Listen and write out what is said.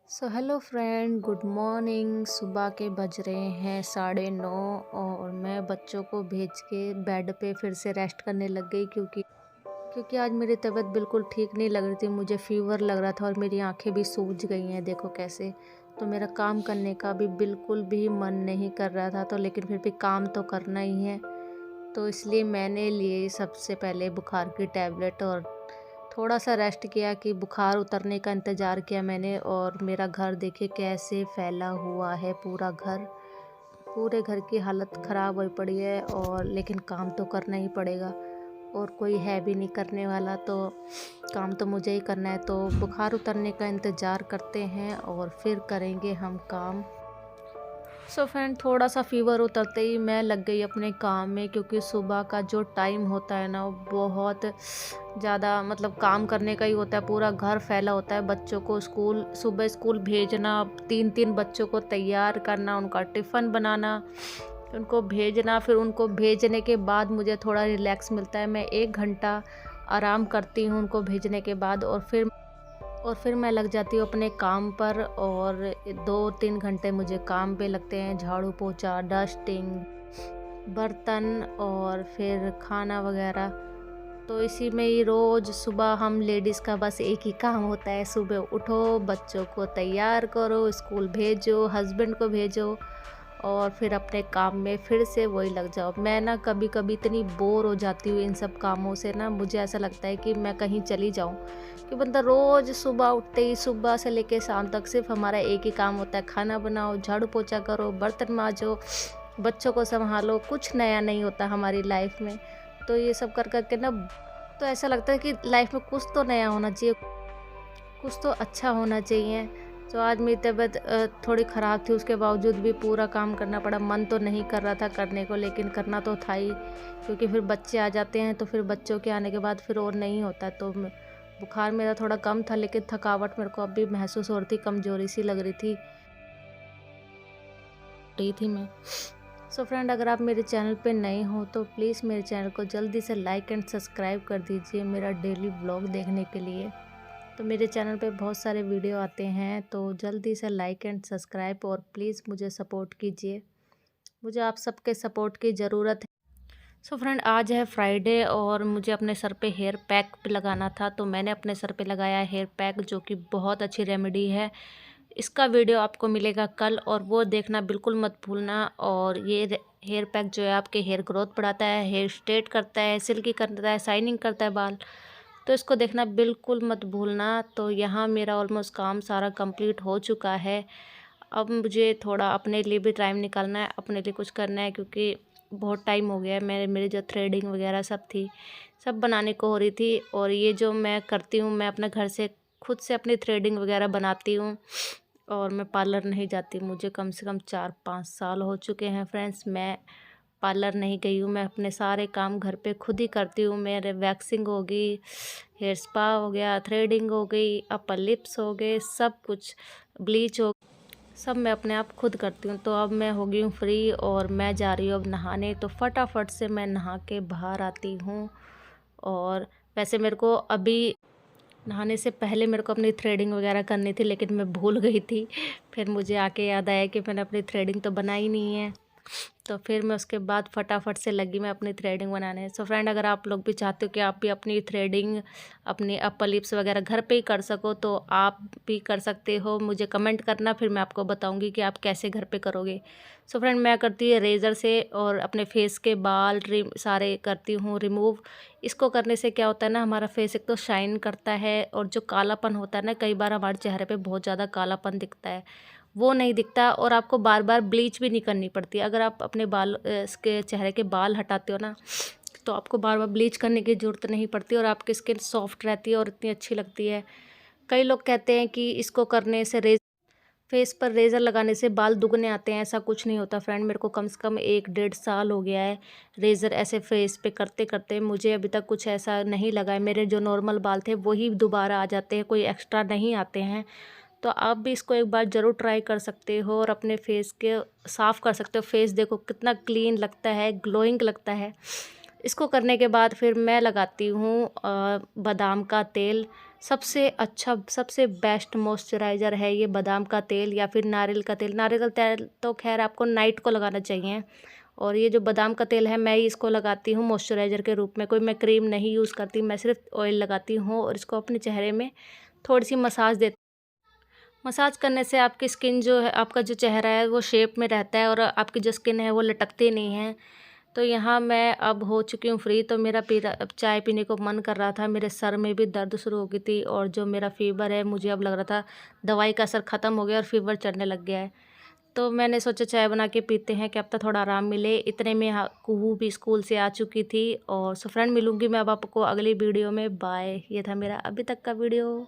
Hello friend, good morning. सुबह के बज रहे हैं 9:30 और मैं बच्चों को भेज के बेड पे फिर से रेस्ट करने लग गई क्योंकि आज मेरी तबीयत बिल्कुल ठीक नहीं लग रही थी। मुझे फीवर लग रहा था और मेरी आंखें भी सूज गई हैं, देखो कैसे। तो मेरा काम करने का भी बिल्कुल भी मन नहीं कर रहा था, तो लेकिन फिर भी काम तो करना ही है। तो इसलिए मैंने लिए सबसे पहले बुखार की टैबलेट और थोड़ा सा रेस्ट किया कि बुखार उतरने का इंतज़ार किया मैंने। और मेरा घर देखिए कैसे फैला हुआ है, पूरा घर, पूरे घर की हालत ख़राब हो पड़ी है। और लेकिन काम तो करना ही पड़ेगा और कोई है भी नहीं करने वाला, तो काम तो मुझे ही करना है। तो बुखार उतरने का इंतज़ार करते हैं और फिर करेंगे हम काम। फ्रेंड, थोड़ा सा फीवर उतरते ही मैं लग गई अपने काम में, क्योंकि सुबह का जो टाइम होता है ना, वो बहुत ज़्यादा मतलब काम करने का ही होता है। पूरा घर फैला होता है। बच्चों को सुबह स्कूल भेजना, 3-3 बच्चों को तैयार करना, उनका टिफ़िन बनाना, उनको भेजना। फिर उनको भेजने के बाद मुझे थोड़ा रिलैक्स मिलता है। मैं 1 घंटा आराम करती हूँ उनको भेजने के बाद, और फिर मैं लग जाती हूँ अपने काम पर। और 2-3 घंटे मुझे काम पे लगते हैं, झाड़ू पोछा, डस्टिंग, बर्तन और फिर खाना वगैरह। तो इसी में ही रोज़ सुबह हम लेडीज़ का बस एक ही काम होता है, सुबह उठो, बच्चों को तैयार करो, स्कूल भेजो, हस्बैंड को भेजो और फिर अपने काम में फिर से वही लग जाओ। मैं ना कभी कभी इतनी बोर हो जाती हूँ इन सब कामों से ना, मुझे ऐसा लगता है कि मैं कहीं चली जाऊँ। कि बंदा रोज़ सुबह उठते ही सुबह से लेके शाम तक सिर्फ हमारा एक ही काम होता है, खाना बनाओ, झाड़ू पोछा करो, बर्तन मांजो, बच्चों को संभालो। कुछ नया नहीं होता हमारी लाइफ में। तो ये सब कर कर के ना, तो ऐसा लगता है कि लाइफ में कुछ तो नया होना चाहिए, कुछ तो अच्छा होना चाहिए। तो आज मेरी तबीयत थोड़ी ख़राब थी, उसके बावजूद भी पूरा काम करना पड़ा। मन तो नहीं कर रहा था करने को, लेकिन करना तो था ही, क्योंकि फिर बच्चे आ जाते हैं तो फिर बच्चों के आने के बाद फिर और नहीं होता। तो बुखार मेरा थोड़ा कम था, लेकिन थकावट मेरे को अब भी महसूस हो रही थी, कमज़ोरी सी लग रही थी मैं। फ्रेंड, अगर आप मेरे चैनल पे नए हो तो प्लीज़ मेरे चैनल को जल्दी से लाइक एंड सब्सक्राइब कर दीजिए मेरा डेली ब्लॉग देखने के लिए। तो मेरे चैनल पे बहुत सारे वीडियो आते हैं, तो जल्दी से लाइक एंड सब्सक्राइब और प्लीज़ मुझे सपोर्ट कीजिए। मुझे आप सबके सपोर्ट की ज़रूरत है। फ्रेंड, आज है फ्राइडे और मुझे अपने सर पे हेयर पैक लगाना था, तो मैंने अपने सर पे लगाया हेयर पैक, जो कि बहुत अच्छी रेमेडी है। इसका वीडियो आपको मिलेगा कल और वो देखना बिल्कुल मत भूलना। और ये हेयर पैक जो है आपके हेयर ग्रोथ बढ़ाता है, हेयर स्ट्रेट करता है, सिल्की करता है, शाइनिंग करता है बाल। तो इसको देखना बिल्कुल मत भूलना। तो यहाँ मेरा ऑलमोस्ट काम सारा कंप्लीट हो चुका है। अब मुझे थोड़ा अपने लिए भी टाइम निकालना है, अपने लिए कुछ करना है, क्योंकि बहुत टाइम हो गया है। मेरी जो थ्रेडिंग वगैरह सब थी, सब बनाने को हो रही थी। और ये जो मैं करती हूँ, मैं अपने घर से खुद से अपनी थ्रेडिंग वगैरह बनाती हूँ और मैं पार्लर नहीं जाती। मुझे कम से कम 4-5 साल हो चुके हैं फ्रेंड्स, मैं पार्लर नहीं गई हूँ। मैं अपने सारे काम घर पे खुद ही करती हूँ। मेरे वैक्सिंग हो गई, हेयर स्पा हो गया, थ्रेडिंग हो गई, अपर लिप्स हो गए, सब कुछ, ब्लीच हो, सब मैं अपने आप खुद करती हूँ। तो अब मैं हो गई हूँ फ्री और मैं जा रही हूँ अब नहाने। तो फटाफट से मैं नहा के बाहर आती हूँ। और वैसे मेरे को अभी नहाने से पहले मेरे को अपनी थ्रेडिंग वगैरह करनी थी, लेकिन मैं भूल गई थी। फिर मुझे आके याद आया कि मैंने अपनी थ्रेडिंग तो बनाई नहीं है। तो फिर मैं उसके बाद फटाफट से लगी मैं अपनी थ्रेडिंग बनाने। फ्रेंड, अगर आप लोग भी चाहते हो कि आप भी अपनी थ्रेडिंग, अपनी अपर लिप्स वगैरह घर पे ही कर सको, तो आप भी कर सकते हो। मुझे कमेंट करना, फिर मैं आपको बताऊंगी कि आप कैसे घर पे करोगे। फ्रेंड, मैं करती हूँ रेज़र से और अपने फेस के बाल सारे करती हूँ रिमूव। इसको करने से क्या होता है ना, हमारा फेस एक तो शाइन करता है, और जो कालापन होता है ना, कई बार हमारे चेहरे पे बहुत ज़्यादा कालापन दिखता है, वो नहीं दिखता। और आपको बार बार ब्लीच भी नहीं करनी पड़ती। अगर आप अपने इसके चेहरे के बाल हटाते हो ना, तो आपको बार बार ब्लीच करने की ज़रूरत नहीं पड़ती और आपकी स्किन सॉफ्ट रहती है और इतनी अच्छी लगती है। कई लोग कहते हैं कि इसको करने से फेस पर रेज़र लगाने से बाल दुगने आते हैं। ऐसा कुछ नहीं होता फ्रेंड। मेरे को कम से कम 1-1.5 साल हो गया है रेज़र ऐसे फेस पे करते करते, मुझे अभी तक कुछ ऐसा नहीं लगा है। मेरे जो नॉर्मल बाल थे वही दोबारा आ जाते हैं, कोई एक्स्ट्रा नहीं आते हैं। तो आप भी इसको एक बार ज़रूर ट्राई कर सकते हो और अपने फेस के साफ़ कर सकते हो। फेस देखो कितना क्लीन लगता है, ग्लोइंग लगता है। इसको करने के बाद फिर मैं लगाती हूँ बादाम का तेल। सबसे अच्छा, सबसे बेस्ट मॉइस्चराइज़र है ये बादाम का तेल या फिर नारियल का तेल। नारियल का तेल तो खैर आपको नाइट को लगाना चाहिए, और ये जो बादाम का तेल है मैं इसको लगाती हूँ मॉइस्चराइज़र के रूप में। कोई मैं क्रीम नहीं यूज़ करती, मैं सिर्फ ऑयल लगाती हूँ और इसको अपने चेहरे में थोड़ी सी मसाज देती। मसाज करने से आपकी स्किन जो है, आपका जो चेहरा है वो शेप में रहता है और आपकी जो स्किन है वो लटकती नहीं है। तो यहाँ मैं अब हो चुकी हूँ फ्री, तो मेरा अब चाय पीने को मन कर रहा था। मेरे सर में भी दर्द शुरू हो गई थी और जो मेरा फ़ीवर है मुझे अब लग रहा था दवाई का असर ख़त्म हो गया और फ़ीवर चढ़ने लग गया है। तो मैंने सोचा चाय बना के पीते हैं, क्या पता थोड़ा आराम मिले। इतने में कुहू भी स्कूल से आ चुकी थी। और सो फ्रेंड, मिलूँगी मैं अब आपको अगली वीडियो में। बाय। ये था मेरा अभी तक का वीडियो।